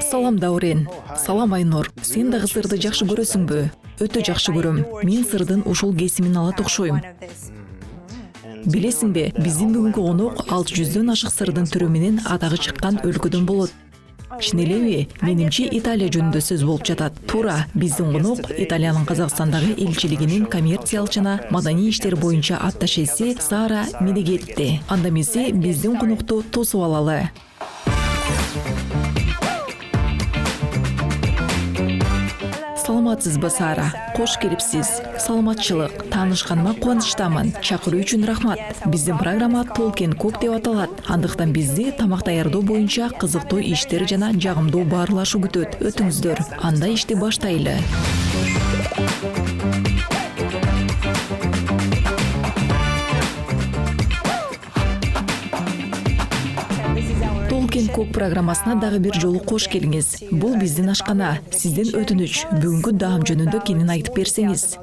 Салам Даурен. Салам Айнур. Сен дагы сырды жакшы көрөсүңбү? Өтө жакшы көрөм. Мен сырдын ушул кесимин ала токшойм. Билесиңби, биздин бүгүнкү конок 600дөн ашык сырдын түрү менен атагы чыккан өлкөдөн болот. Чын элеби? Менимче Италия жөнүндө сөз болуп жатат. Туура, биздин конок Италиянын Казакстандагы элчилигинин коммерциялык жана маданий иштер боюнча атташеси Сара Медегетти. Анда эмесе биздин конокту тосуп алалы. Саламатсызбы, Сара? Кош келипсиз. Саламатчылык. Таанышканыма кубанычтамын. Чакыруу үчүн рахмат. Биздин программа Talking Cook деп аталат. Андыктан бизди тамак даярдоо боюнча кызыктуу иштер жана жагымдуу баарлашуу күтөт. Өтүңүздөр. Анда ишти баштайлы. Talking Cook программасына дагы бир жолу кош келиңиз. Бул биздин ашкана. Сизден өтүнүч, бүгүнкү даам жөнүндө кенен айтып берсеңиз.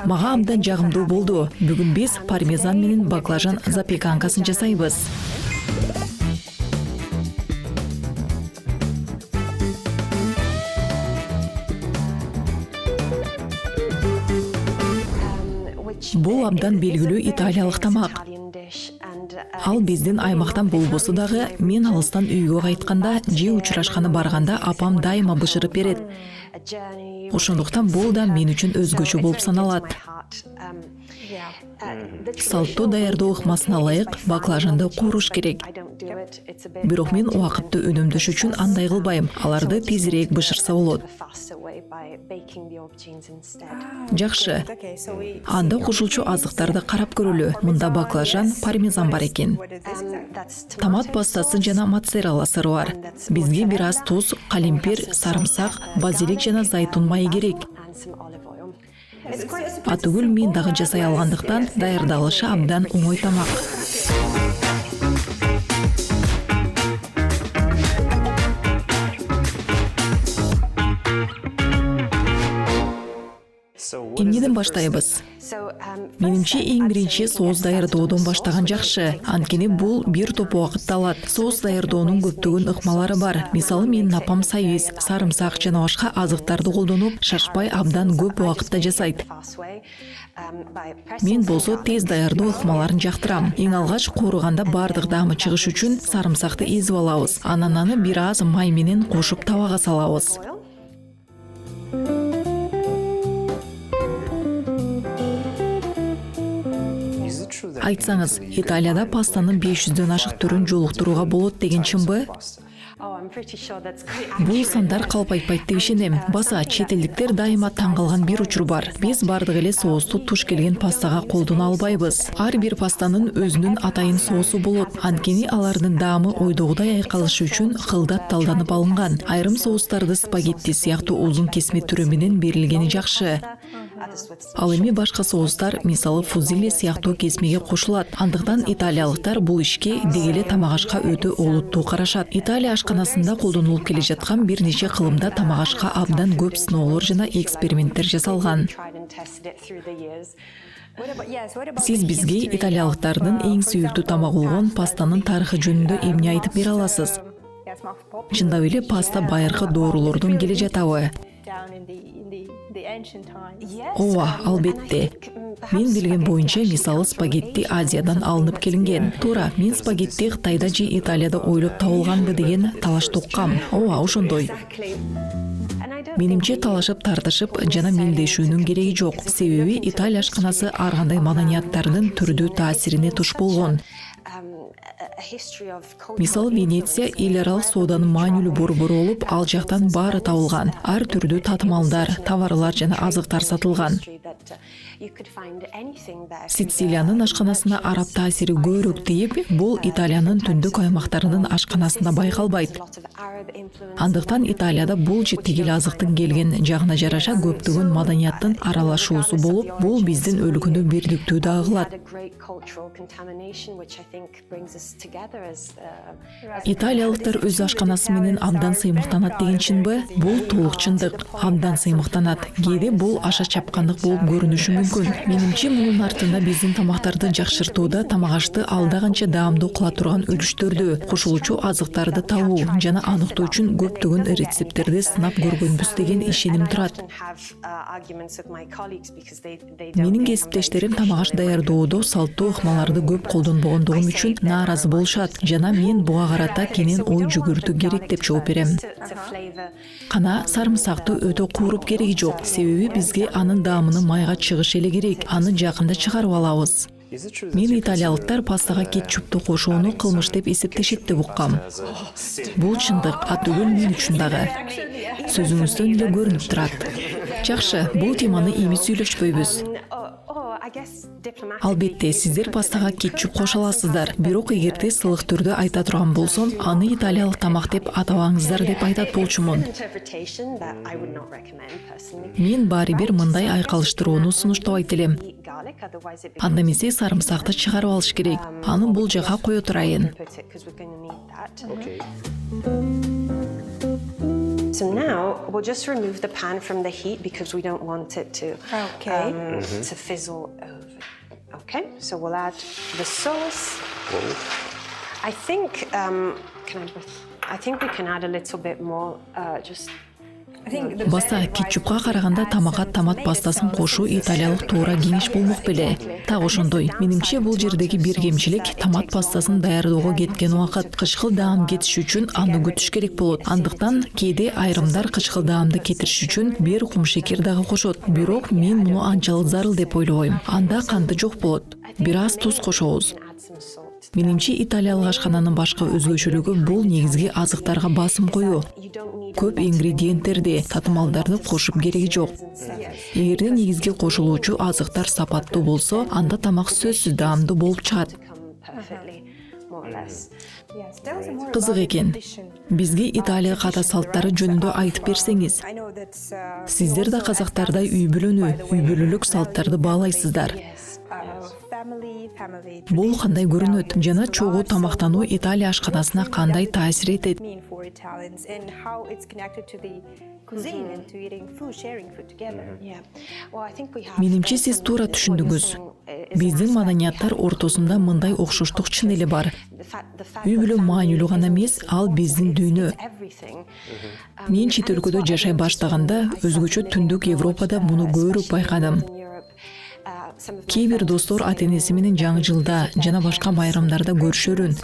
Мага абдан жагымдуу болду. Бүгүн биз пармезан менен баклажан запеканкасын жасайбыз. Бул абдан белгилүү италиялык тамак. Ал биздин аймактан болбосо дагы, мен алыстан үйгө кайтканда же учурашканы барганда апам дайыма бышырып берет. Ошондуктан бул да мен үчүн өзгөчө болуп саналат. Салттуу даярдоо ыкмасына ылайык баклажанды кууруш керек. Бирок мен убакытты үнөмдөш үчүн андай кылбайм. Аларды тезирээк бышырса болот. Жакшы. Анда кошулчу азыктарды карап көрөлү. Мында баклажан, пармезан бар экен. Томат пастасы жана моцарелла сыры бар. Бизге бир аз туз, калемпир, сарымсак, базилик жана зайтун майы керек. Атүгүл мен дагы жасай алгандыктан даярдалышы абдан оңой тамак. Эмнеден баштайбыз? Менимче эң биринчи соус даярдоодон баштаган жакшы. Анткени бул бир топ убакытты алат. Соус даярдоонун көптөгөн ыкмалары бар. Мисалы менин апам сайыз, сарымсак жана башка азыктарды колдонуп, шашпай абдан көп убакытта жасайт. Мен болсо тез даярдоо ыкмаларын жактырам. Эң алгач кууруганда бардык даамы чыгыш үчүн сарымсакты эзип алабыз. Анан аны бир аз май менен кошуп табага салабыз. Айтсаңыз, Италияда пастанын 500дөн ашык түрүн жолуктурууга болот деген чынбы? Бул сандар калп айтпайт деп ишенем. Баса чет элдиктер дайыма таң калган бир учур бар. Биз бардык эле соусту туш келген пастага колдоно албайбыз. Ар бир пастанын өзүнүн атайын соусу болот. Анткени алардын даамы ойдогудай айкалышы үчүн кылдат талданып алынган. Айрым соустарды спагетти сыяктуу узун кесме түрү менен берилгени жакшы. Ал эми башка соустар, мисалы фузили сыяктуу кесмеге кошулат. Андыктан италиялыктар бул ишке дегеле тамак ашка өтө олуттуу карашат. Италия ашканасында колдонулуп келе жаткан бир нече кылымда тамак ашка абдан көп сыноолор жана эксперименттер жасалган. Сиз бизге италиялыктардын эң сүйүктүү тамагы болгон пастанын тарыхы жөнүндө эмне айтып бере аласыз? Чындап эле паста байыркы доорулордон келе жатабы? Ооба, албетте. Мен билген боюнча, мисалы спагетти Азиядан алынып келинген. Туура, мен спагетти Кытайда же Италияда ойлоп табылганбы деген талашты уккам. Ооба, ошондой. Менимче талашып тартышып жана мелдешүүнүн кереги жок. Себеби Италия ашканасы ар кандай маданияттардын түрдүү таасирине туш болгон. Мисалы Венеция эл аралык сооданын маанилүү борбору болуп, ал жактан баары табылган. Ар түрдүү татымалдар, товарлар жана азыктар сатылган. Сицилиянын ашканасына араб таасири көбүрөөк тийип, бул Италиянын түндүк аймактарынын ашканасында байкалбайт. Андыктан Италияда бул же тигил азыктын келген жагына жараша көптөгөн маданияттын аралашуусу болуп, бул биздин өлкөнү бирдиктүү да кылат. Италиялықтар өз ашқанасы менен абдан сыймыктанат деген чынбы? Бул толук чындык. Абдан сыймыктанат. Кээде бул аша чапкандык болуп көрүнүшү мүмкүн. Менимче мунун артында биздин тамактарды жакшыртууда тамак-ашты алда канча даамдуу кыла турган үлүштөрдү, кошулуучу азыктарды табуу жана аныктоо үчүн көптөгөн рецепттерди сынап көргөнбүз деген ишеним турат. Менин кесиптештерим тамак-аш даярдоодо салттуу ыкмаларды көп колдонбогондугум үчүн нааразы болушат жана мен буга карата кенен ой жүгүртүү керек деп жооп берем. Кана сарымсакты өтө кууруп кереги жок, себеби бизге анын даамыны майга чыгыш эле керек. Аны жакында чыгарып алабыз. Мен италиялыктар пастага кетчупту кошууну кылмыш деп эсептешет деп уккам. Бул чындык, атүгүл мен үчүн дагы. Сөзүңүздөн эле көрүнүп турат. Жакшы, бул теманы эми сүйлөшпөйбүз. Албетте, сиздер пастага кетчуп кошо аласыздар. Бирок эгерде сылык түрдө айта турган болсом, аны италиялык тамак деп атабаңыздар деп айтат болчумун. Мен баары бир мындай айкалыштырууну сунуштабайт элем. Анда эмесе сарымсакты чыгарып алыш керек. Аны бул жака кое турайын. So now we'll just remove the pan from the heat because we don't want it to fizzle over. Okay, so we'll add the sauce. I think we can add a little bit more. Баса кетчупка караганда тамакка томат пастасын кошуу италиялык туура кеңеш болмок беле. Так ошондой. Менимче бул жердеги бир кемчилик томат пастасын даярдоого кеткен убакыт. Кычкыл даам кетиш үчүн аны күтүш керек болот. Андыктан кээде айрымдар кычкыл даамды кетириш үчүн бир кумшекер дагы кошот. Бирок мен муну анчалык зарыл деп ойлобойм. Анда канды жок болот. Бир аз туз кошобуз. Менимче италиялык ашкананын башка өзгөчөлүгү бул негизги азыктарга басым коюу. Көп ингредиенттерди, татымалдарды кошуп кереги жок. Эгерде негизги кошулуучу азыктар сапаттуу болсо, анда тамак сөзсүз даамдуу болуп чыгат. Кызык экен. Бизге Италия ката салттары жөнүндө айтып берсеңиз. Сиздер да казактардай үй бүлөлүк салттарды баалайсыздар. Бул кандай көрүнөт? Жана чогуу тамактануу Италия ашканасына кандай таасир этет? Менимче сиз туура түшүндүңүз. Биздин маданияттар ортосунда мындай окшоштук чын эле бар. Үй бүлө маанилүү гана эмес, ал биздин дүйнө. Мен чет өлкөдө жашай баштаганда өзгөчө Түндүк Европада муну көрүп байкадым. Кээ бир достор ата-энеси менен жаңы жылда жана башка байрамдарда көрүшөрүн.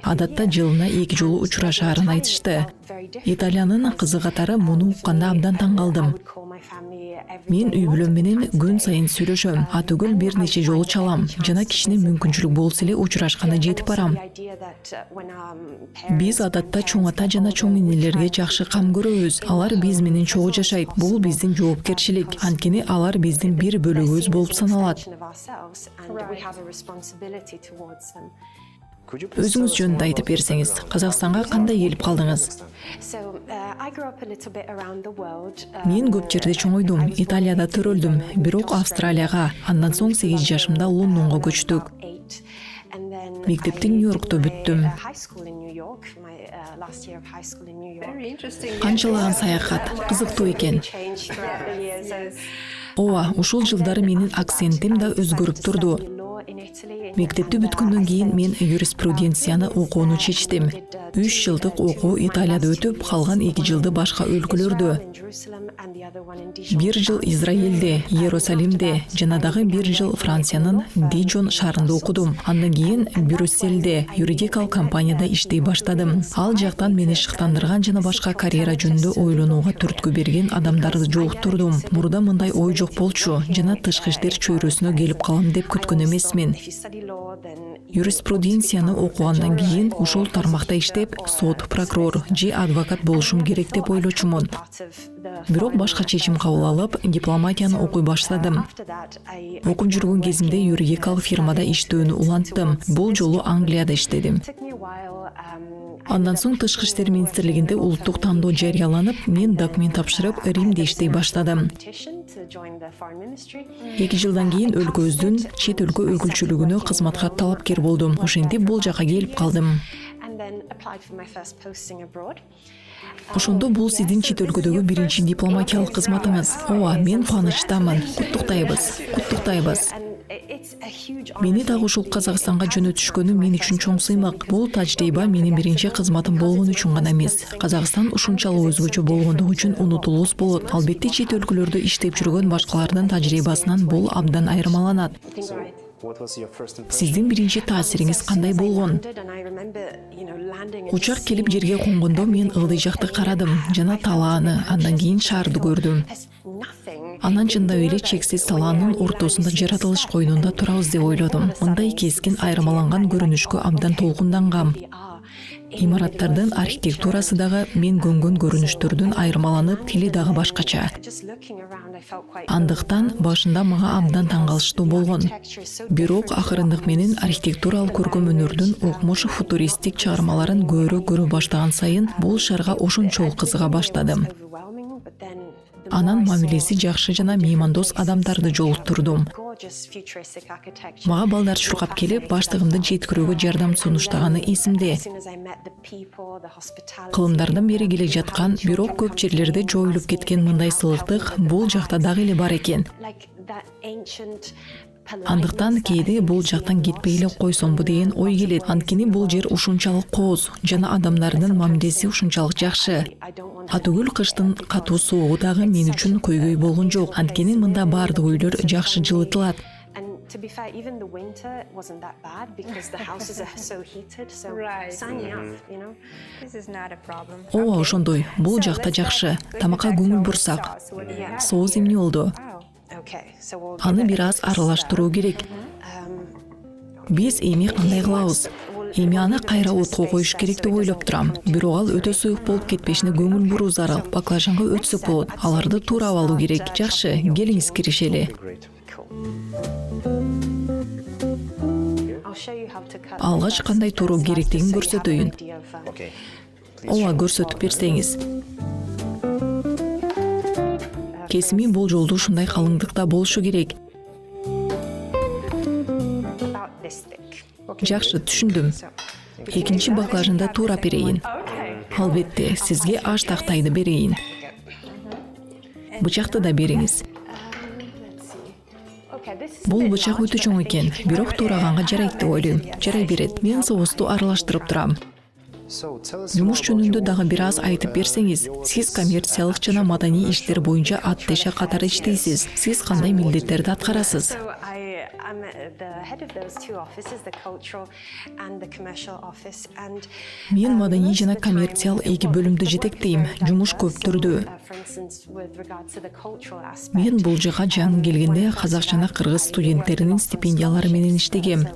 Адатта жылына 2 жолу учурашаарын айтышты. Италиянын кызык катары муну укканда абдан таң калдым. Мен үй бүлөм менен күн сайын сүйлөшөм, атүгүл бир нече жолу чалам жана кичине мүмкүнчүлүк болсо эле учурашканда жетип барам. Биз адатта чоң ата жана чоң энелерге жакшы кам көрөбүз. Алар биз менен чогуу жашайт. Бул биздин жоопкерчилик. Анткени алар биздин бир бөлүгүбүз болуп саналат. Өзүңүз жөнүндө айтып берсеңиз, Казакстанга кандай келип калдыңыз? Мен көп жерде чоңойдум, Италияда төрөлдүм, бирок Австралияга, андан соң 8 жашымда Лондонго көчтүк. Мектепти Нью-Йоркто бүттүм. Канчалаган саякат, кызыктуу экен. Ооба, ушул жылдары менин акцентим да өзгөрүп турду. Мектепти бүткөндөн кийин мен юриспруденцияны окууну чечтим. 3 жылдык окуу Италияда өтүп, калган 2 жылды башка өлкөлөрдө. 1 жыл Израилде, Иерусалимде, жана дагы 1 жыл Франциянын Дижон шаарында окудум. Андан кийин Брюсселде юридикалык компанияда иштей баштадым. Ал жактан мени шыктандырган жана башка карьера жөнүндө ойлонууга түрткү берген адамдарды жолуктурдум. Мурда мындай ой жок болчу, жана тышкы иштер чөйрөсүнө келип калам деп күткөн эмесмин. Юриспруденцияны окугандан кийин ушул тармакта иштеп, сот прокурор же адвокат болушум керек деп ойлочумун. Бирок Бирок башка чечим кабыл алып, дипломатияны окуй баштадым. Окуп жүргөн кезимде юридикалык фирмада иштөөнү уланттым. Бул жолу Англияда иштедим. Андан соң Тышкы иштер министрлигинде улуттук тандоо жарыяланып, мен документ тапшырып, Римде иштей баштадым. 2 жылдан кийин өлкөбүздүн чет өлкө өкүлчүлүгүнө кызматка талапкер болдум. Ошентип бул жака келип калдым. Ошондо бул сиздин чет өлкөдөгү биринчи дипломатиялык кызматыңыз. Ооба, мен кубанычтамын. Куттуктайбыз. Мени дагы ушул Казакстанга жөнөтүшкөнү мен үчүн чоң сыймак. Бул тажрыйба менин биринчи кызматым болгон үчүн гана эмес. Казакстан ушунчалык өзгөчө болгондугу үчүн унутулуус болот. Албетте чет өлкөлөрдө иштеп жүргөн башкалардын тажрыйбасынан бул абдан айырмаланат. Сиздин биринчи таасириңиз кандай болгон? Учак келип жерге конгондо мен ылдый жакты карадым жана талааны, андан кийин шаарды көрдүм. Анан чындап эле чексиз талаанын ортосунда жаратылыш койнунда турабыз деп ойлодум. Мындай кескин айырмаланган көрүнүшкө абдан толкундангам. Имараттардын архитектурасы дагы мен көнгөн көрүнүштөрдүн айырмаланып, тили дагы башкача. Андыктан башында мага абдан таң калыштуу болгон. Бирок акырындык менен архитектуралык көркөм өнөрдүн окмуш футуристик чыгармаларын көрө баштаган сайын бул шаарга ошончолук кызыга баштадым. Анан мамилеси жакшы жана меймандос адамдарды жолуктурдум. Мага балдар чуркап келип, баштыгымды жеткирүүгө жардам сунуштаганы эсимде. Кылымдардан бери келе жаткан, бирок көп жерлерде жоюлуп кеткен мындай сылыктык бул жакта дагы эле бар экен. Андыктан кээде бул жактан кетпей эле койсомбу деген ой келет. Анткени бул жер ушунчалык кооз жана адамдардын мамилеси ушунчалык жакшы. Атүгүл кыштын катуу суугу дагы мен үчүн көйгөй болгон жок. Анткени мында баардык үйлөр жакшы жылытылат. Ооба, ошондой. Бул жакта жакшы. Тамакка көңүл бурсак. Соус эмне болду? Аны бир аз аралаштыруу керек. Биз эми кандай кылабыз? Эми аны кайра отко коюш керек деп ойлоп турам. Бирок ал өтө суюк болуп кетпешине көңүл буруу зарыл. Баклажанга өтсөк болот. Аларды туурап алуу керек. Жакшы, келиңиз киришели. Алгач кандай туруу керектигин көрсөтөйүн. Ооба, көрсөтүп берсеңиз. Кесими бул жолду ушундай калыңдыкта болушу керек. Жакшы, түшүндүм. Экинчи баклажанды туурап берейин. Албетте, сизге аш тактайды берейин. Бычакты да бериңиз. Бул бычак өтө чоң экен, бирок туураганга жарайт деп ойлойм. Жарай берет. Мен соусту аралаштырып турам. Жумуш жөнүндө дагы бир аз айтып берсеңиз, сиз коммерциялык жана маданий иштер боюнча аттеше катары иштейсиз. Сиз кандай милдеттерди аткарасыз? Мен маданий жана коммерциялык эки бөлүмдү жетектейм. Жумуш көп түрдүү. Мен бул жака жаңы келгенде казак жана кыргыз студенттеринин стипендиялары менен иштегем.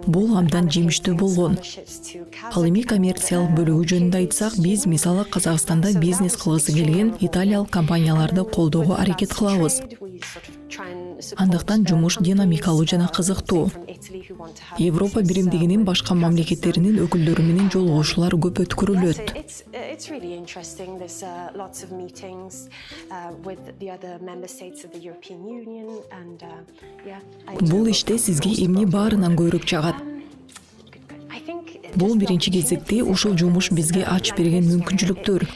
Бул абдан жемиштүү болгон. Ал эми коммерциялык бөлүгү жөнүндө айтсак, биз мисалы Казакстанда бизнес кылгысы келген италиялык компанияларды колдоого аракет кылабыз. Андыктан жумуш динамикалуу жана кызыктуу. Европа биримдигинин башка мамлекеттеринин өкүлдөрү менен жолугушуулар көп өткөрүлөт. Бул иште сизге эмне баарынан көбүрөөк жагат? Бул биринчи кезекте ушул жумуш бизге ачып берген мүмкүнчүлүктөр.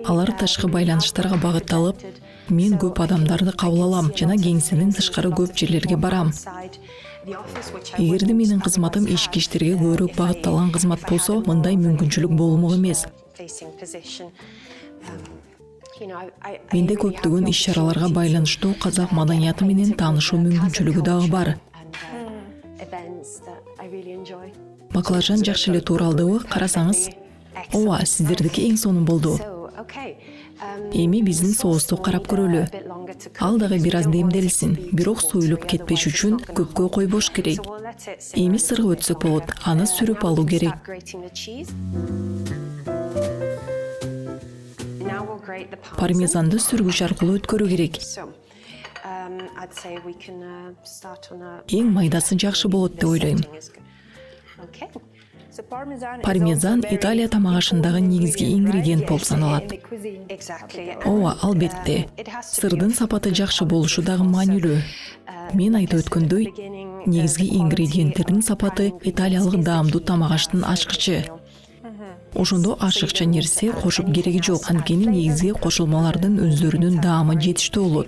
Алар тышкы байланыштарга багытталып, мен көп адамдарды кабыл алам жана кеңсенин тышкары көп жерлерге барам. Эгерде менин кызматым ички иштерге көбүрөөк багытталган кызмат болсо, мындай мүмкүнчүлүк болмок эмес. Менде көптөгөн иш-чараларга байланыштуу казак маданияты менен таанышуу мүмкүнчүлүгү дагы бар. Баклажан жакшы эле тууралдыбы? Карасаңыз. Ооба, сиздердики эң сонун болду. Эми биздин соусту карап көрөлү. Ал дагы бир аз демделсин, бирок суюлуп кетпеш үчүн көпкө койбош керек. Эми сырга өтсөк болот, аны сүрүп алуу керек. separate the parmesan. Пармезанды сүргүч аркылуу өткөрүү керек. So, I'd say we can start on a. Эң майдасы жакшы болот деп ойлойм. Okay. Пармезан Италия тамак-ашындагы негизги ингредиент болуп саналат. Exactly. Ооба, албетте. Сырдын сапаты жакшы болушу дагы маанилүү. Мен айтып өткөндөй, негизги ингредиенттердин сапаты италиялык даамдуу тамак-аштын ачкычы. Ошондо ашыкча нерсе кошуп кереги жок. Анткени негизги кошулмалардын өздөрүнүн даамы жетиштүү болот.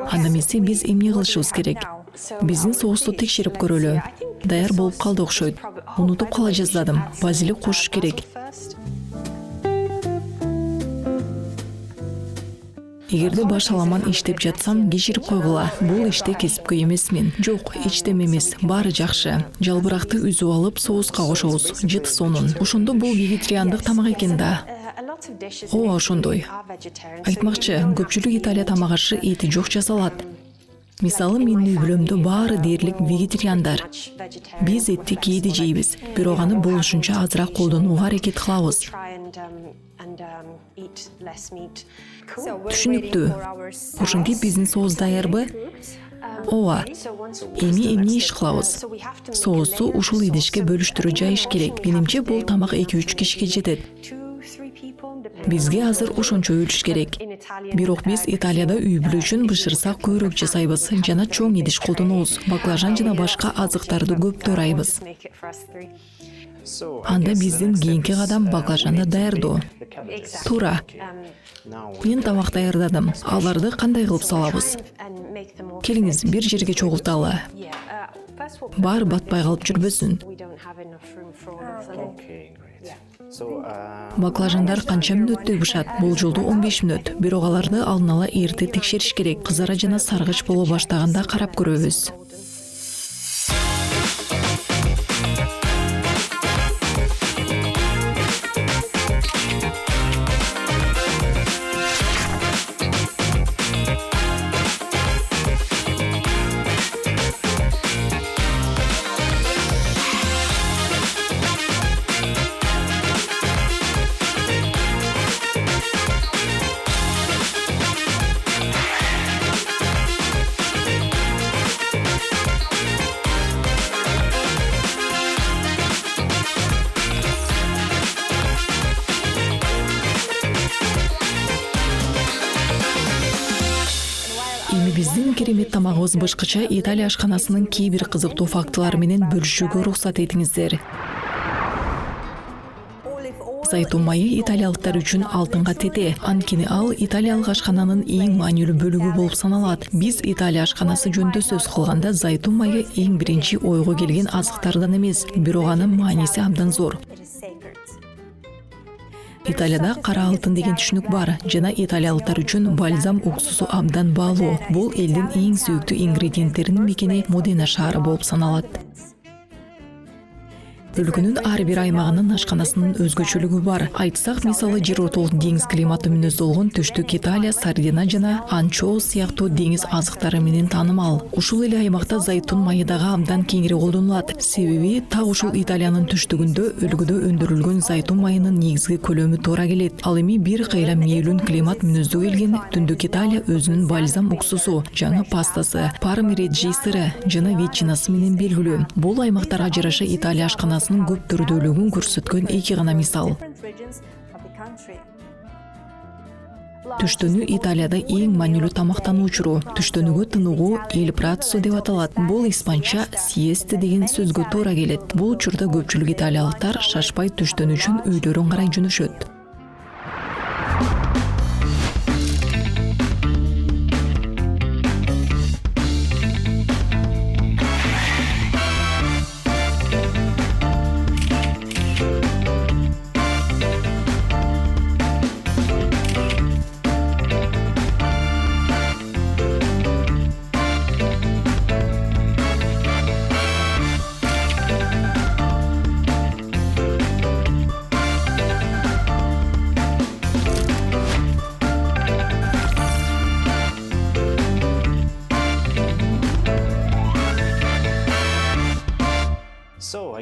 Анда эмесе биз эмне кылышыбыз керек? Биздин соусту текшерип көрөлү. Даяр болуп калды окшойт. Унутуп кала жаздадым. Базилик кошуш керек. Эгерде башаламан иштеп жатсам, кечирип койгула. Бул иште кесипкөй эмесмин. Жок, эчтеме эмес, баары жакшы. Жалбыракты үзүп алып соуска кошобуз. Жыт сонун. Ошондо бул вегетариандык тамак экен да. Ооба, ошондой. Айтмакчы, көпчүлүк Италия тамак-ашы эти жок жасалат. Мисалы, менин үй-бүлөмдө баары дээрлик вегетариандар. Биз этти кээде жейбиз, бирок аны болушунча азыраак колдонууга аракет кылабыз. Түшүнүктүү. Ошентип биздин соус даярбы? Ооба. Эми эмне иш кылабыз? Соусту ушул идишке бөлүштүрө жайыш керек. Менимче бул тамак 2-3 кишиге жетет. Бизге азыр ошончо өлүш керек. Бирок биз Италияда үй-бүлө үчүн бышырсак көбүрөөк жасайбыз жана чоң идиш колдонобуз. Баклажан жана башка азыктарды көп тоорайбыз. Анда биздин кийинки кадам баклажанды даярдоо. Туура. Мен тамак даярдадым. Аларды кандай кылып салабыз? Келиңиз, бир жерге чогулталы. Баары батпай калып жүрбөсүн. Баклажандар канча мүнөттөй бышат? Болжолдуу 15 мүнөт. Бирок аларды алдын ала эрте текшериш керек. Кызара жана саргыч боло баштаганда карап көрөбүз. Биздин керемет тамагыбыз башкача Италия ашканасынын кээ бир кызыктуу фактылары менен бөлүшүүгө уруксат этиңиздер. Зайтун майы италиялыктар үчүн алтынга тете. Анткени ал италиялык ашкананын эң маанилүү бөлүгү болуп саналат. Биз Италия ашканасы жөнүндө сөз кылганда зайтун майы эң биринчи ойго келген азыктардан эмес, бирок анын мааниси абдан зор. Италияда кара алтын деген түшүнүк бар жана италиялыктар үчүн бальзам уксусу абдан баалуу. Бул элдин эң сүйүктүү ингредиенттеринин мекени Модена шаары болуп саналат. Өлкөнүн ар бир аймагынын ашканасынын өзгөчөлүгү бар. Айтсак, мисалы, жер ортолук деңиз климаты мүнөздөлгөн түштүк Италия сардина жана анчоус сыяктуу деңиз азыктары менен таанымал. Ушул эле аймакта зайтун майы дагы абдан кеңири колдонулат. Себеби так ушул Италиянын түштүгүндө өлкөдө өндүрүлгөн зайтун майынын негизги көлөмү туура келет. Ал эми бир кыйла мээлүүн климат мүнөздөө келген түндүк Италия өзүнүн бальзам уксусу, жаңы пастасы, пармиреджи сыры жана ветчинасы менен белгилүү. Бул аймактарга жараша Италия ашканасынын көп түрдүүлүгүн көрсөткөн эки гана мисал. Түштөнүү Италияда эң маанилүү тамактануучу. Түштөнүүгө тыныгуу эль пратсо деп аталат. Бул испанча siesta деген сөзгө туура келет. Бул учурда көпчүлүк италиялыктар шашпай түштөнүү үчүн үйлөрүн карай жөнөшөт.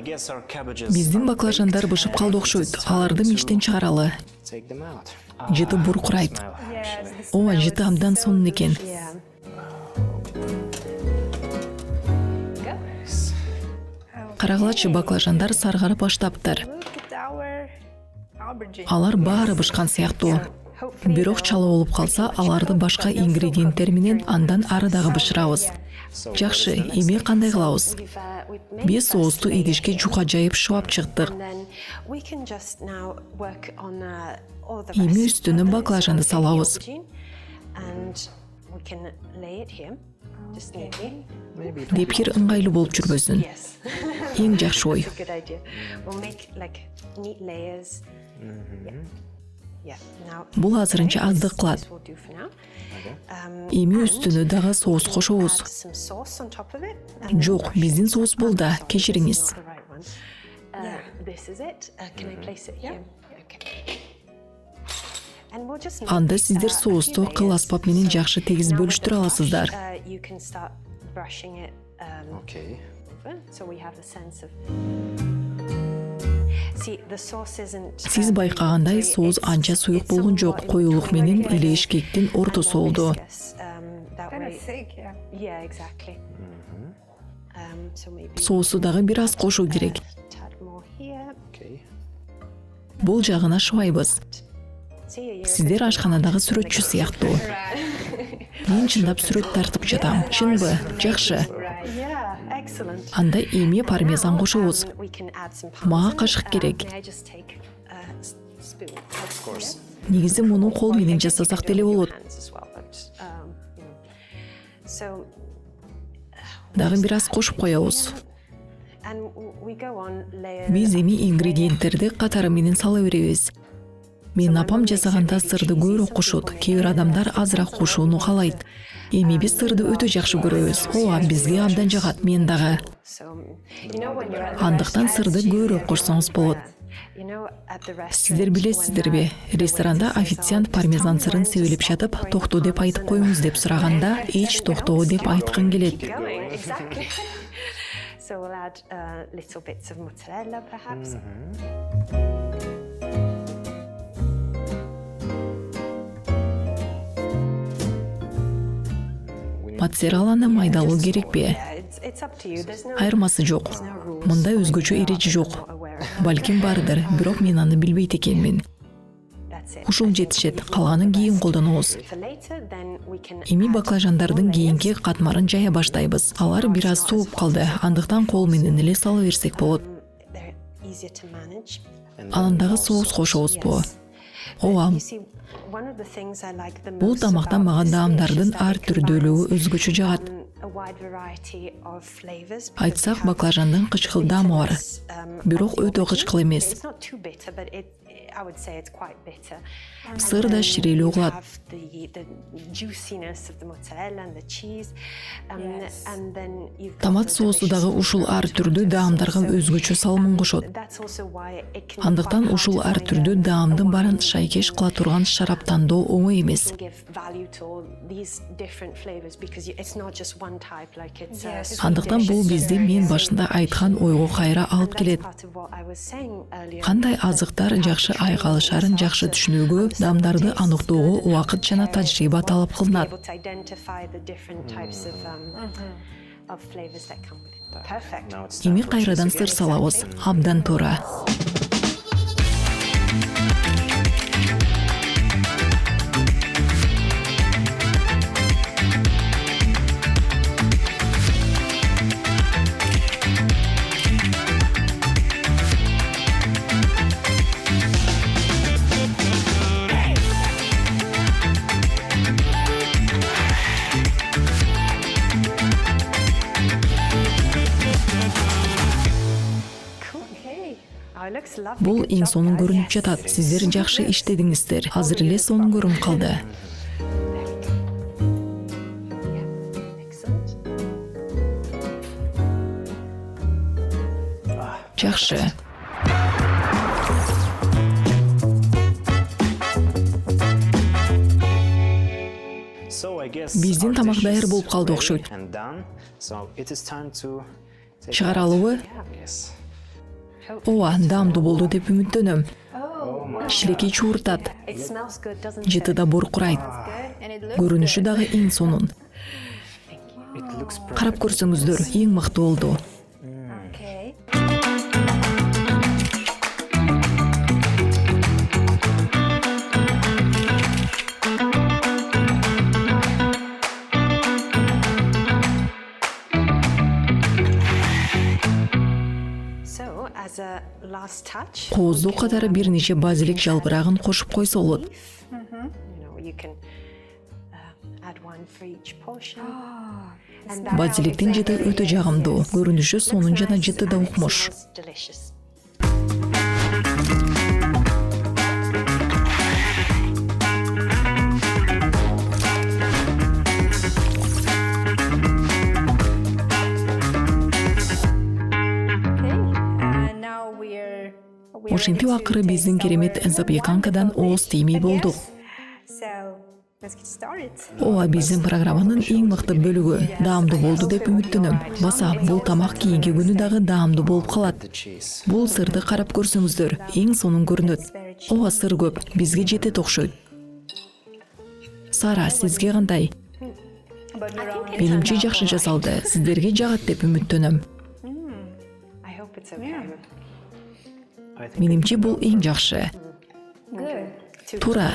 Биздин баклажандар бышып калды окшойт. Аларды миштен чыгаралы. Жыты буркурайт. Ооба, жыты абдан сонун экен. Yeah. Карагылачы, баклажандар саргарып баштаптыр. Алар баары бышкан сыяктуу. Бирок чала болуп калса, аларды башка ингредиенттер менен андан ары дагы бышырабыз. Жакшы, эми кандай кылабыз? Биз соусту идишке жука жайып шуап чыктык. Эми үстүнө баклажанды салабыз. Депкир ыңгайлуу болуп жүрбөсүн. Эң жакшы ой. Бул азырынча аздык кылат. Эми үстүнө дагы соус кошобуз. Жок, биздин соус бул да, кечириңиз. Анда сиздер соусту кыл аспап менен жакшы тегиз бөлүштүрө аласыздар. Сиз байкагандай соус анча суюк болгон жок, коюлук менен эле эшкектин ортосу болду. Соусу дагы бир аз кошуу керек. Бул жагына шубайбыз. Сиздер ашканадагы сүрөтчү сыяктуу. Мен чындап сүрөт тартып жатам. Чынбы? Жакшы. Анда эми пармезан кошобуз. Мага кашык керек. Негизи муну кол менен жасасак деле болот. Дагы бир аз кошуп коебуз. Биз эми ингредиенттерди катары менен сала беребиз. Мен апам жасаганда сырды көбүрөөк кошот, кээ бир адамдар азыраак кошууну каалайт. Эми биз сырды өтө жакшы көрөбүз. Ооба, бизге абдан жагат, мен дагы. Андыктан сырды көбүрөөк кошсоңуз болот. Сиздер билесиздерби, ресторанда официант пармезан сырын себелеп жатып, токтоо деп айтып коюңуз деп сураганда, эч токтоо деп айткың келет. Моцарелланы майдалуу керекпи? Айырмасы жок. Мында өзгөчө эреже жок. Балким бардыр, бирок мен аны билбейт экенмин. Ушул жетишет, калганын кийин колдонобуз. Эми баклажандардын кийинки катмарын жая баштайбыз. Алар бир аз сууп калды, андыктан кол менен эле сала берсек болот. Анан дагы соус кошобузбу? Ооба. Бул тамактан мага даамдардын ар түрдүүлүгү өзгөчө жагат. Айтсак, баклажандын кычкыл даамы бар. Бирок өтө кычкыл эмес. Сыр да ширелүү кылат. Томат соусу дагы ушул ар түрдүү даамдарга өзгөчө салымын кошот. Андыктан ушул ар түрдүү даамдын баарын шайкеш кыла турган шарап тандоо оңой эмес. Андыктан бул бизди мен башында айткан ойго кайра алып келет. Кандай азыктар жакшы айкалышарын жакшы түшүнүүгө, даамдарды аныктоого убакыт жана тажрыйба талап кылынат. Эми кайрадан сыр салабыз. Абдан туура. Бул эң сонун көрүнүп жатат. Сиздер жакшы иштедиңиздер. Азыр эле сонун көрүнүп калды. Жакшы. Биздин тамак даяр болуп калды окшойт. Чыгаралыбы? Ооба, даамдуу болду деп үмүттөнөм. Шилекей чууртат, It smells good, doesn't it? жыты да буркурайт. Көрүнүшү дагы эң сонун. Карап көрсөңүздөр, эң мыкты болду. Okay. So, as a last touch, Кооздуу катары бир нече базилик жалбырагын кошуп койсо болот. you can add one for each portion. Базиликтин жыты өтө жагымдуу. Көрүнүшү сонун жана жыты да укмуш. Delicious. Okay. Now we're Ошентип акыры биздин керемет запеканкадан ооз тиймей болдук. So let's get started. Ооба, биздин программанын эң мыкты бөлүгү даамдуу болду деп үмүттөнөм. Баса, бул тамак кийинки күнү дагы даамдуу болуп калат. Бул сырды карап көрсөңүздөр, эң сонун көрүнөт. Ооба, сыр көп, бизге жетет окшойт. Сара, сизге кандай? But you're on. Менимче жакшы жасалды. Сиздерге жагат деп үмүттөнөм. I hope it's okay. Менимче бул эң жакшы. Good. Туура.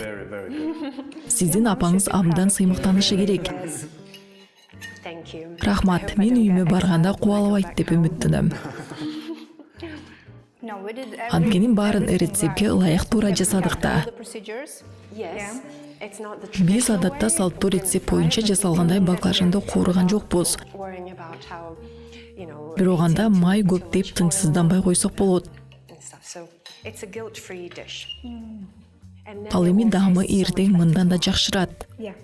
Сиздин апаңыз абдан сыймыктанышы керек. Thank you. Рахмат, мен үйүмө барганда кубалабайт деп үмүттөнөм. Now we did Анткени баарын рецептке ылайык туура жасадык да. the procedures. Yes. It's not the Биз адатта салттуу рецепт боюнча жасалгандай баклажанды куурган жокпуз. worrying about how, Бирок анда май көп деп тынчсызданбай койсок болот. and stuff. So it's a guilt-free dish. And Ал эми даамы эртең мындан да жакшырат. Yeah.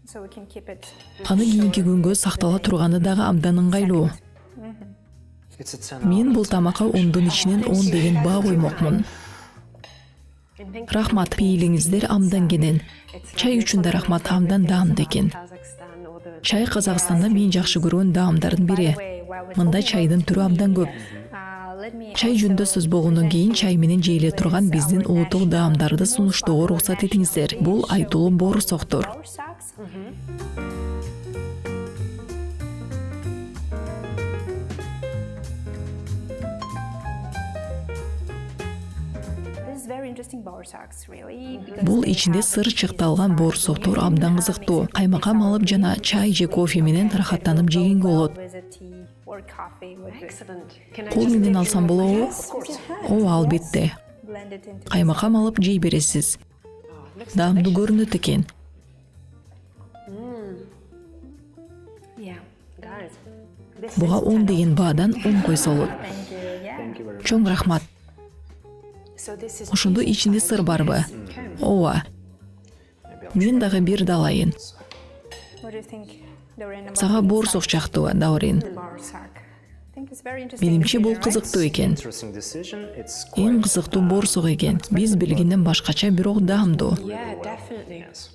So we can keep it. Аны кийинки күнгө сактала турганы дагы абдан ыңгайлуу. Мен бул тамакка 10дун ичинен 10 деген баа коймокмун. Рахмат, пейлиңиздер абдан кенен. Чай үчүн да рахмат, абдан даамдуу экен. Kazakhstan or the Чай Казакстанда мен жакшы көргөн даамдардын бири. Мында чайдын түрү абдан көп. Let me. Чай жөнүндө сөз болгондон кийин чай менен жейле турган биздин улуттук даамдарды сунуштоого уруксат этиңиздер. Бул айтылуу боорусоктур. Our socks. This is very interesting borsaks, really. Because Бул they ичинде have сыр a чыкталган боорусоктор абдан кызыктуу. Каймакам алып жана чай же кофе менен рахаттанып жегенге болот. with a tea or coffee with it. excellent. Can I Кол just менен take алсам you- болобу? Ооба, албетте. Blend it into. Каймакам алып жей бересиз. Даамдуу көрүнөт экен. Yeah. Guys, this Буга is 10 деген баадан 10 койсо болот. Thank you. Yeah. Чоң рахмат. so this is Ошондо ичинде сыр барбы? Ооба. Мен дагы бир далайын. What do you think, Doreen, about Сага the боорусок жактуу, Даурин. borsak? I think it's very interesting. Менимче бул decision, right? кызыктуу экен. Interesting decision. It's Эң quite кызыктуу боорусок экен. Биз билгенден башкача, бирок даамдуу. yeah, definitely. yes.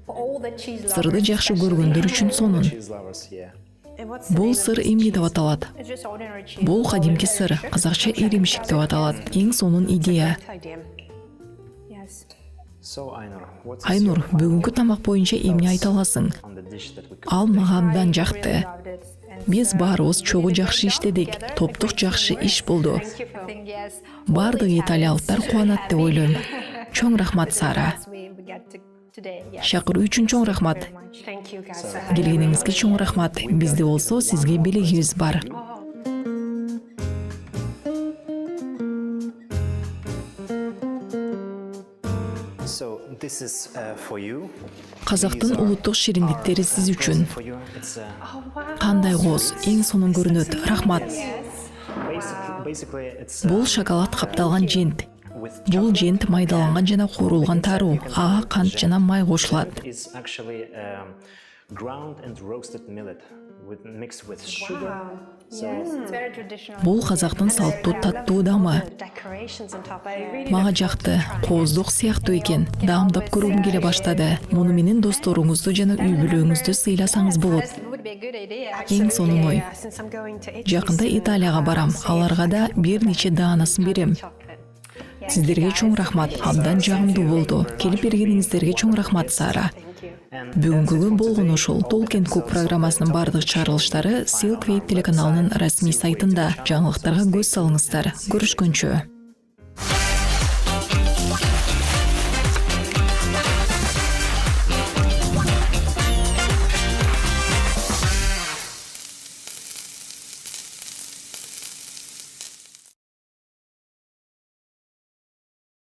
For all the cheese lovers, Сырды жакшы көргөндөр үчүн сонун. Cheese lovers, yeah. And what's the Бул name сыр of this эмне деп аталат? it's just ordinary cheese. Бул кадимки сыр, казакча иримшик деп аталат. Эң сонун идея. idea? Yes. So Ainur, what's Айнур, бүгүнкү тамак боюнча эмне айта аласың? on the dish that we Ал мага абдан I жакты. really loved it. And Биз баарыбыз чогуу жакшы иштедик. Топтук жакшы иш болду. Thank you for I think, yes, Бардык италиялыктар кубанат деп ойлойм. Чоң рахмат, Сара. we got today. Yes. Чакыруу үчүн чоң рахмат. Very much. thank you guys for having me. Келгениңизге чоң рахмат. Бизде болсо сизге белегибиз бар. So this is for you. Казактын улуттук шириндиктери сиз үчүн. For you, it's Кандай кооз, эң сонун көрүнөт. Рахмат. basically it's Бул шоколад капталган жент. with Бул жент майдаланган жана куурулган таруу. Ага кант жана май кошулат. is actually ground and roasted millet with mixed with sugar. Yes, it's very traditional. Бул казактын салттуу таттуу даамы. The decorations on top. I really Мага жакты. Кооздук сыяктуу экен. Даамдап көргүм келе баштады. Муну менен досторуңузду жана үй бүлөңүздү сыйласаңыз болот. It would be a good idea. Ең соңын ой. Since I'm going to Italy Жақында soon, Италияға барам. Аларға да бир нече даанасын берем. Сіздерге чоң рахмат. Абдан жағымды болды. Келіп бергеніңіздерге чоң рахмат, Сара. Thank you. Бүгінгі болған ушул Толкен Кук программасының бардық чарылыштары Silk Wave телеканалының расми сайтында. Жаңылықтарға көз салыңыздар. Көрішкөнчө.